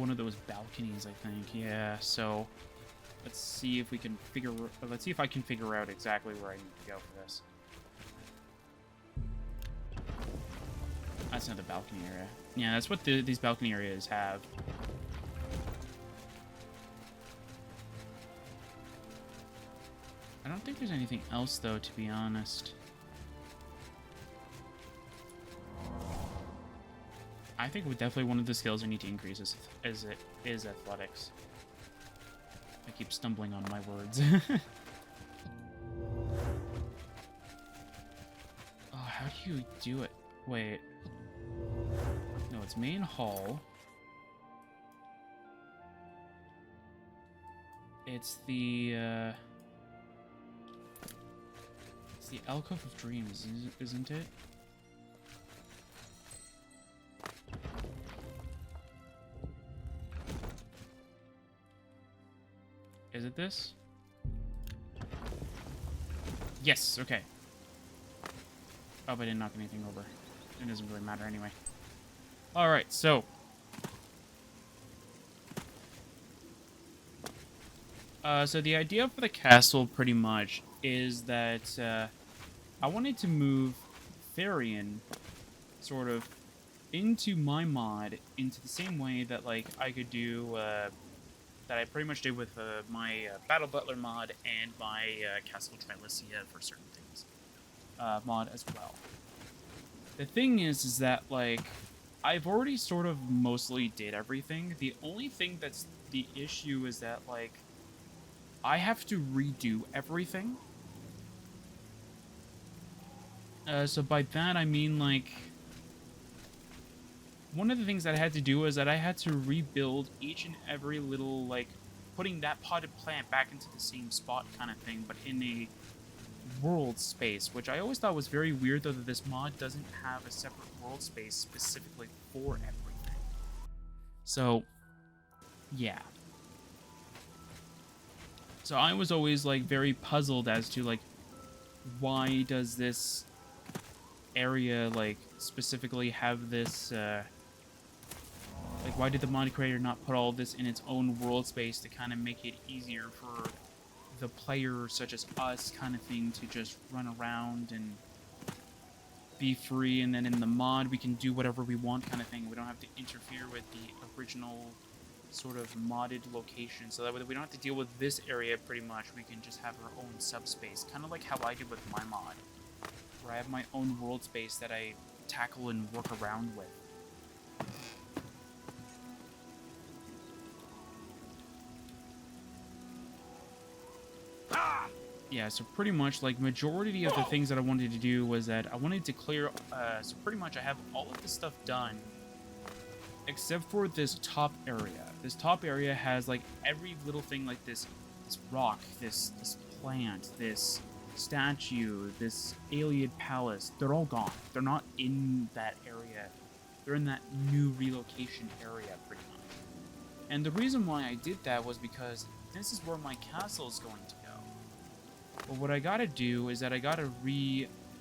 one of those balconies, I think. Yeah, so let's see if we can figure. Let's see if I can figure out exactly where I need to go for this. That's not the balcony area. Yeah, that's what these balcony areas have. I don't think there's anything else, though, to be honest. I think definitely one of the skills I need to increase is athletics. I keep stumbling on my words. Oh, how do you do it? Wait. No, it's main hall. It's the Alcove of Dreams, isn't it? Is it this? Yes, okay. Oh, but I didn't knock anything over. It doesn't really matter anyway. Alright, so. So the idea for the castle, pretty much, is that I wanted to move Theryon, sort of, into my mod, into the same way that, like, I could do, that I pretty much did with my Battle Butler mod and my Castle Trilycia for certain things mod as well. The thing is that, like, I've already sort of mostly did everything. The only thing that's the issue is that, like, I have to redo everything. So by that, I mean, like, one of the things that I had to do is that I had to rebuild each and every little, like, putting that potted plant back into the same spot kind of thing, but in a world space, which I always thought was very weird, though, that this mod doesn't have a separate world space specifically for everything. So, yeah. So I was always, like, very puzzled as to, like, why does this area, like, specifically have this, like, why did the mod creator not put all this in its own world space to kind of make it easier for the player, such as us, kind of thing, to just run around and be free, and then in the mod we can do whatever we want kind of thing. We don't have to interfere with the original sort of modded location, so that way we don't have to deal with this area pretty much. We can just have our own subspace, kind of like how I did with my mod, where I have my own world space that I tackle and work around with. Yeah, so pretty much, like, majority of the things that I wanted to do was that I wanted to clear, so pretty much I have all of this stuff done, except for this top area. This top area has, like, every little thing, like this rock, this plant, this statue, this alien palace. They're all gone. They're not in that area. They're in that new relocation area, pretty much. And the reason why I did that was because this is where my castle is going to go. But what I gotta do is that I gotta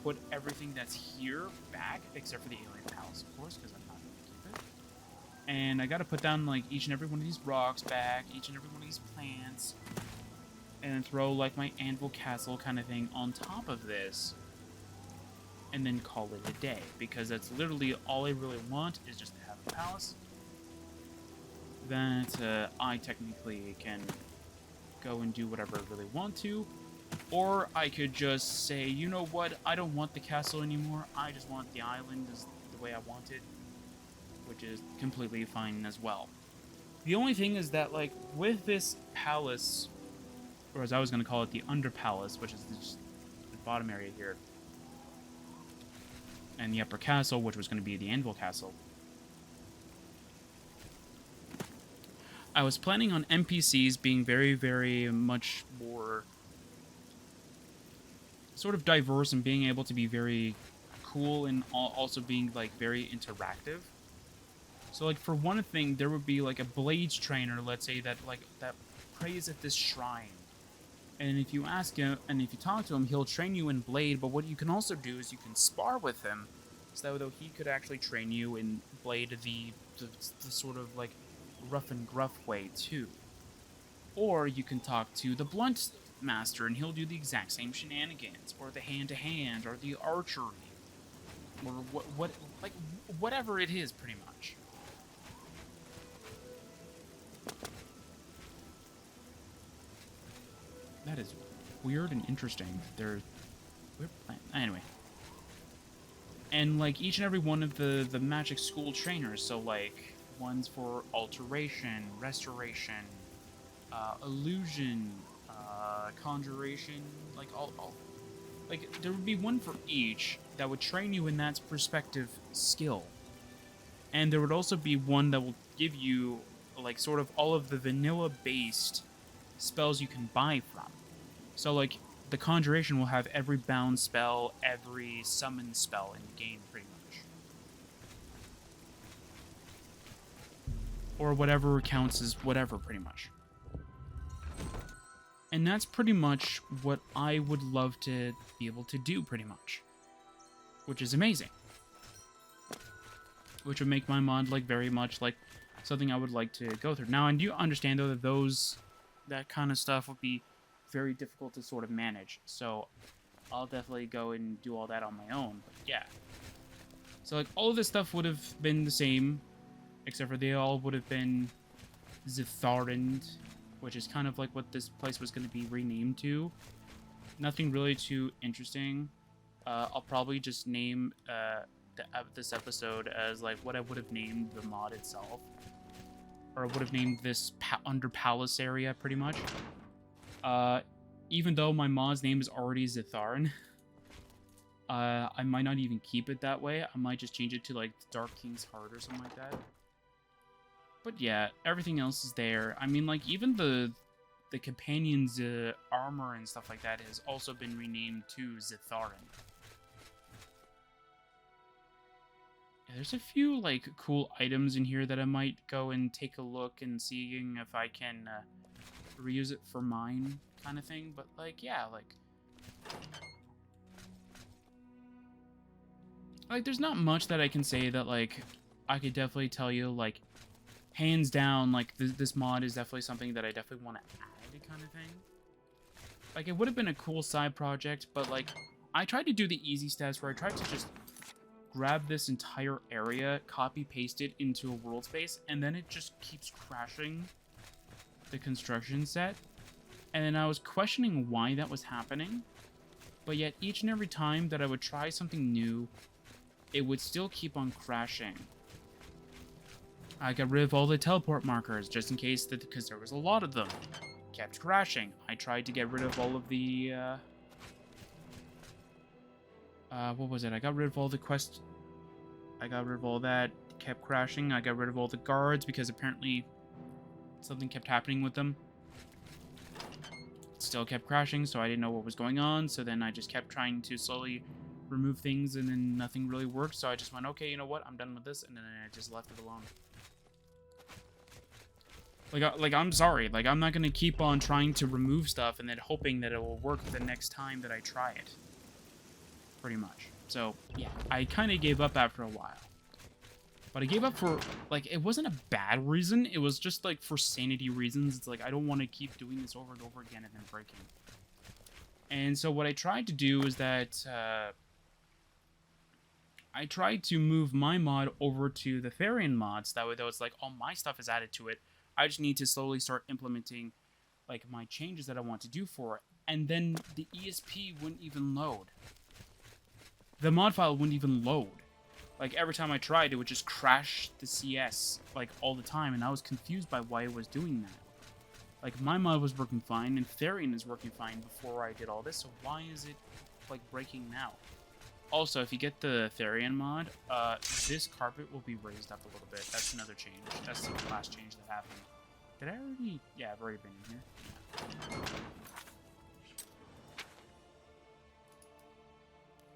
put everything that's here back, except for the alien palace, of course, because I'm not going to keep it. And I gotta put down, like, each and every one of these rocks back, each and every one of these plants, and then throw, like, my anvil castle kind of thing on top of this, and then call it a day, because that's literally all I really want, is just to have a palace that I technically can go and do whatever I really want to. Or I could just say, you know what, I don't want the castle anymore, I just want the island as the way I want it, which is completely fine as well. The only thing is that, like, with this palace, or as I was going to call it, the under palace, which is just the bottom area here, and the upper castle, which was going to be the anvil castle, I was planning on NPCs being very, very much more sort of diverse and being able to be very cool and also being, like, very interactive. So, like, for one thing, there would be, like, a blades trainer, let's say, that, like, that prays at this shrine. And if you ask him, and if you talk to him, he'll train you in blade, but what you can also do is you can spar with him, so that he could actually train you in blade, the sort of, like, rough and gruff way too. Or you can talk to the blunt master and he'll do the exact same shenanigans, or the hand-to-hand, or the archery, or like whatever it is, pretty much. That is weird and interesting. They're weird plant. Anyway. And like each and every one of the magic school trainers, so like ones for alteration, restoration, illusion, conjuration, like all like there would be one for each that would train you in that respective skill. And there would also be one that will give you like sort of all of the vanilla based spells you can buy from. So like the conjuration will have every bound spell, every summon spell in the game, pretty much. Or whatever counts as whatever, pretty much. And that's pretty much what I would love to be able to do, pretty much. Which is amazing. Which would make my mod, like, very much, like, something I would like to go through. Now, I do understand, though, that that kind of stuff would be very difficult to sort of manage. So, I'll definitely go and do all that on my own. But, yeah. So, like, all of this stuff would have been the same, except for they all would have been Xilestar, which is kind of like what this place was going to be renamed to. Nothing really too interesting. I'll probably just name this episode as like what I would have named the mod itself, or I would have named this under Palace area pretty much. Even though my mod's name is already Xilestar, I might not even keep it that way. I might just change it to like Dark King's Heart or something like that. But yeah, everything else is there. I mean, like, even the companion's armor and stuff like that has also been renamed to Xilestar. Yeah, there's a few, like, cool items in here that I might go and take a look and seeing if I can reuse it for mine kind of thing. But, like, yeah, like, there's not much that I can say that, like, I could definitely tell you, like, hands down, like, this mod is definitely something that I definitely want to add, kind of thing. Like, it would have been a cool side project, but, like, I tried to do the easy steps where I tried to just grab this entire area, copy-paste it into a world space, and then it just keeps crashing the construction set. And then I was questioning why that was happening, but yet each and every time that I would try something new, it would still keep on crashing. I got rid of all the teleport markers, just in case, because there was a lot of them. Kept crashing. I tried to get rid of all of the, what was it? I got rid of all the quests. I got rid of all that. Kept crashing. I got rid of all the guards, because apparently something kept happening with them. Still kept crashing, so I didn't know what was going on, so then I just kept trying to slowly remove things, and then nothing really worked, so I just went, okay, you know what? I'm done with this, and then I just left it alone. Like, I'm sorry. Like, I'm not going to keep on trying to remove stuff and then hoping that it will work the next time that I try it. Pretty much. So, yeah. I kind of gave up after a while. But I gave up for, like, it wasn't a bad reason. It was just, like, for sanity reasons. It's like, I don't want to keep doing this over and over again and then breaking. And so what I tried to do is that, I tried to move my mod over to the Theryon mods. That way, though, it's like, all my stuff is added to it. I just need to slowly start implementing, like, my changes that I want to do for it. And then the ESP wouldn't even load. The mod file wouldn't even load. Like, every time I tried, it would just crash the CS, like, all the time. And I was confused by why it was doing that. Like, my mod was working fine, and Theryon is working fine before I did all this. So why is it, like, breaking now? Also, if you get the Theryon mod, this carpet will be raised up a little bit. That's another change. That's the last change that happened. Did I already? Yeah, I've already been in here.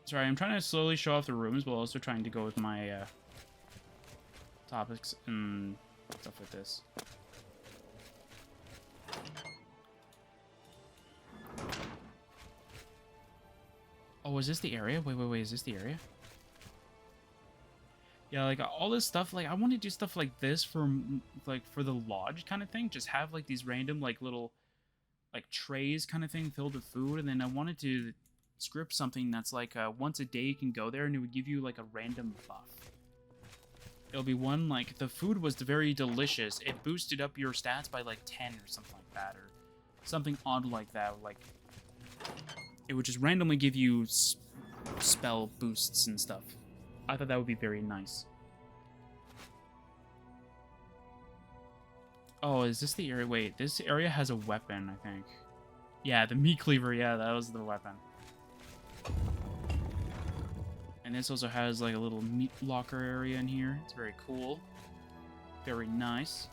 Sorry, I'm trying to slowly show off the rooms, while also trying to go with my topics and stuff like this. Oh, is this the area? Wait, is this the area? Yeah, like all this stuff, like I want to do stuff like this for like for the lodge kind of thing. Just have like these random like little like trays kind of thing filled with food, and then I wanted to script something that's like once a day you can go there and it would give you like a random buff. It'll be one like the food was very delicious. It boosted up your stats by like 10 or something like that, or something odd like that. Like it would just randomly give you spell boosts and stuff. I thought that would be very nice. Oh, is this the area? Wait, this area has a weapon, I think. Yeah, the meat cleaver. Yeah, that was the weapon. And this also has like a little meat locker area in here. It's very cool. Very nice.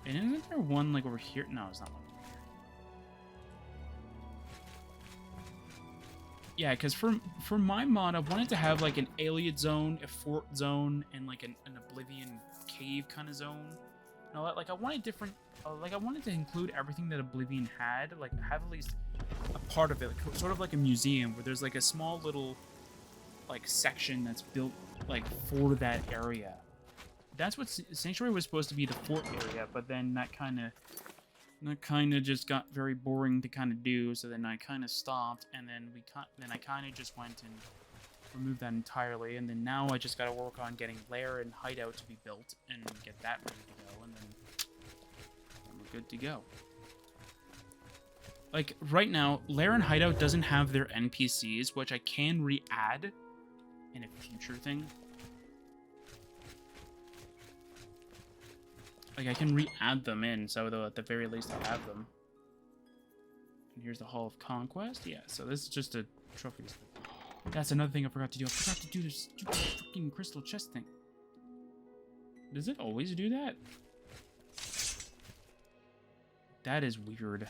And isn't there one like over here? No, it's not one over here. Yeah, because for my mod, I wanted to have like an alien zone, a fort zone, and like an Oblivion cave kind of zone. And all that. Like I wanted different. Like I wanted to include everything that Oblivion had. Like have at least a part of it, like, sort of like a museum where there's like a small little like section that's built like for that area. That's what Sanctuary was supposed to be, the fort area, but then that kind of just got very boring to kind of do. So then I kind of stopped, and then I kind of just went and removed that entirely. And then now I just got to work on getting Lair and Hideout to be built and get that ready to go, and then we're good to go. Like right now, Lair and Hideout doesn't have their NPCs, which I can re-add in a future thing. Like I can re-add them in, so though at the very least I have them. And here's the Hall of Conquest. Yeah, so this is just a trophy. That's another thing I forgot to do. I forgot to do this stupid freaking crystal chest thing. Does it always do that? That is weird.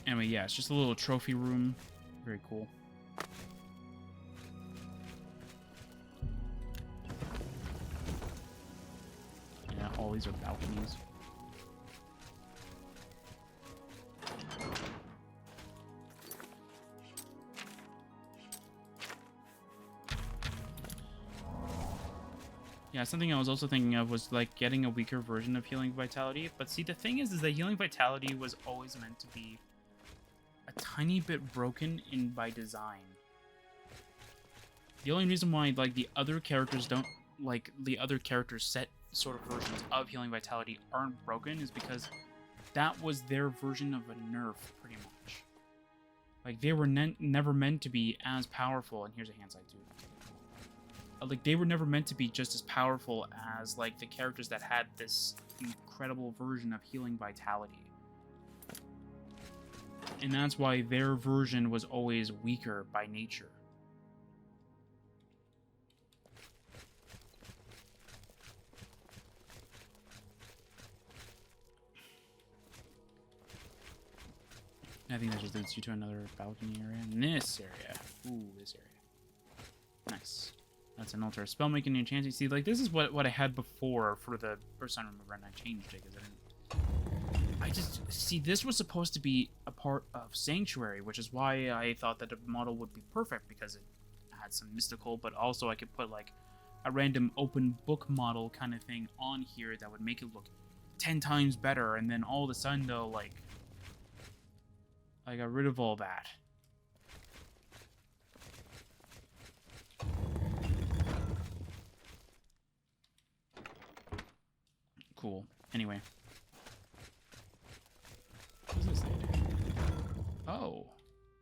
Anyway, yeah, it's just a little trophy room. Very cool. Yeah, all these are balconies. Yeah, something I was also thinking of was like getting a weaker version of Healing Vitality. But see, the thing is that Healing Vitality was always meant to be a tiny bit broken in by design. The only reason why like the other characters don't like the other characters set sort of versions of Healing Vitality aren't broken is because that was their version of a nerf, pretty much. Like they were never meant to be as powerful. And here's a hand side too. Like they were never meant to be just as powerful as like the characters that had this incredible version of Healing Vitality. And that's why their version was always weaker by nature. I think that just leads you to another balcony area. In this area. Ooh, this area. Nice. That's an altar. Spellmaking and enchanting. See, like, this is what I had before for the first time I remember, and I changed it because I just... See, this was supposed to be a part of Sanctuary, which is why I thought that the model would be perfect, because it had some mystical, but also I could put, like, a random open book model kind of thing on here that would make it look 10 times better, and then all of a sudden, though, like, I got rid of all that. Cool. Anyway. What does this thing do? Oh.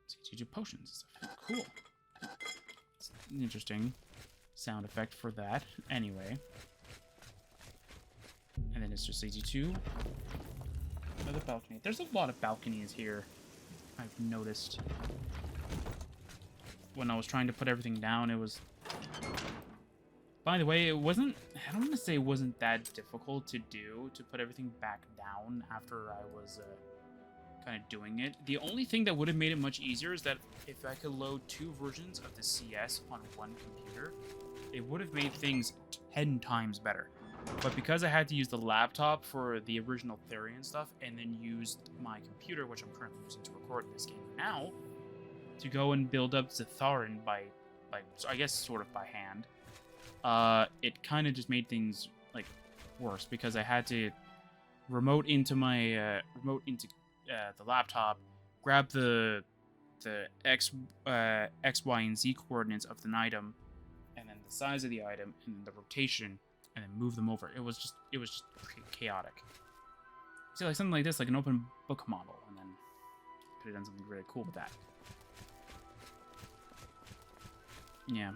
It gives you potions and stuff. Cool. It's an interesting sound effect for that. Anyway. And then it's just leads you to another balcony. There's a lot of balconies here, I've noticed. When I was trying to put everything down, it was... By the way, it wasn't... I don't want to say it wasn't that difficult to do, to put everything back down after I was kind of doing it. The only thing that would have made it much easier is that if I could load 2 versions of the CS on one computer, it would have made things 10 times better. But because I had to use the laptop for the original Theryon stuff, and then used my computer, which I'm currently using to record this game now, to go and build up Xilestar by, I guess, sort of by hand, it kind of just made things like worse because I had to remote into my the laptop, grab the X, Y, and Z coordinates of the item, and then the size of the item, and then the rotation, and then move them over. It was just chaotic. See, like something like this, like an open book model, and then could have done something really cool with that. Yeah.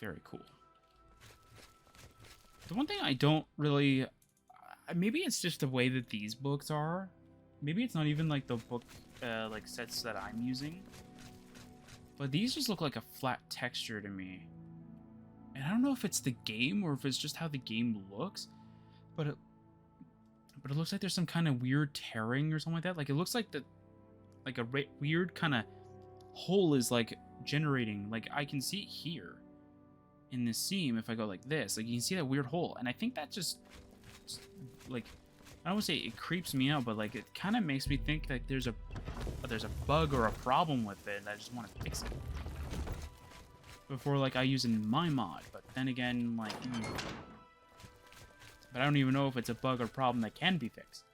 Very cool. The one thing I don't really... maybe it's just the way that these books are. Maybe it's not even like the book like sets that I'm using. But these just look like a flat texture to me. And I don't know if it's the game or if it's just how the game looks. But it looks like there's some kind of weird tearing or something like that. Like it looks like a weird kind of hole is like generating. Like I can see it here in this seam if I go like this. Like you can see that weird hole. And I think that just like, I don't want to say it creeps me out, but like it kind of makes me think that there's a bug or a problem with it and I just want to fix it before like I use it in my mod. But then again, like but I don't even know if it's a bug or problem that can be fixed.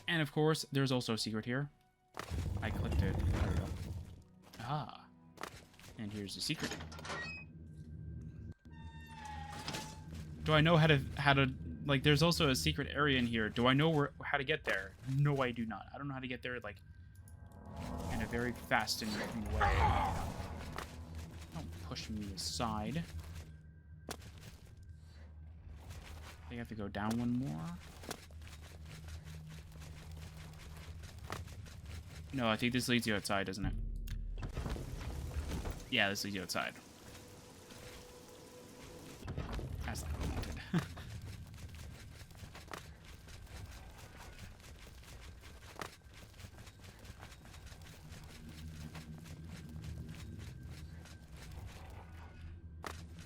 And of course there's also a secret here. I clicked it. There we go. Ah, and here's the secret. Do I know how to like? There's also a secret area in here. Do I know how to get there? No, I do not. I don't know how to get there like in a very fast and easy way. Don't push me aside. I think I have to go down one more. No, I think this leads you outside, doesn't it? Yeah, this leads you outside. That's not what I wanted.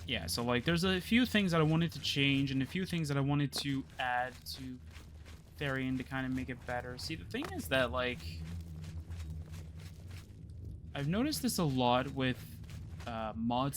Yeah, so like there's a few things that I wanted to change and a few things that I wanted to add to Theryon to kind of make it better. See, the thing is that like I've noticed this a lot with mods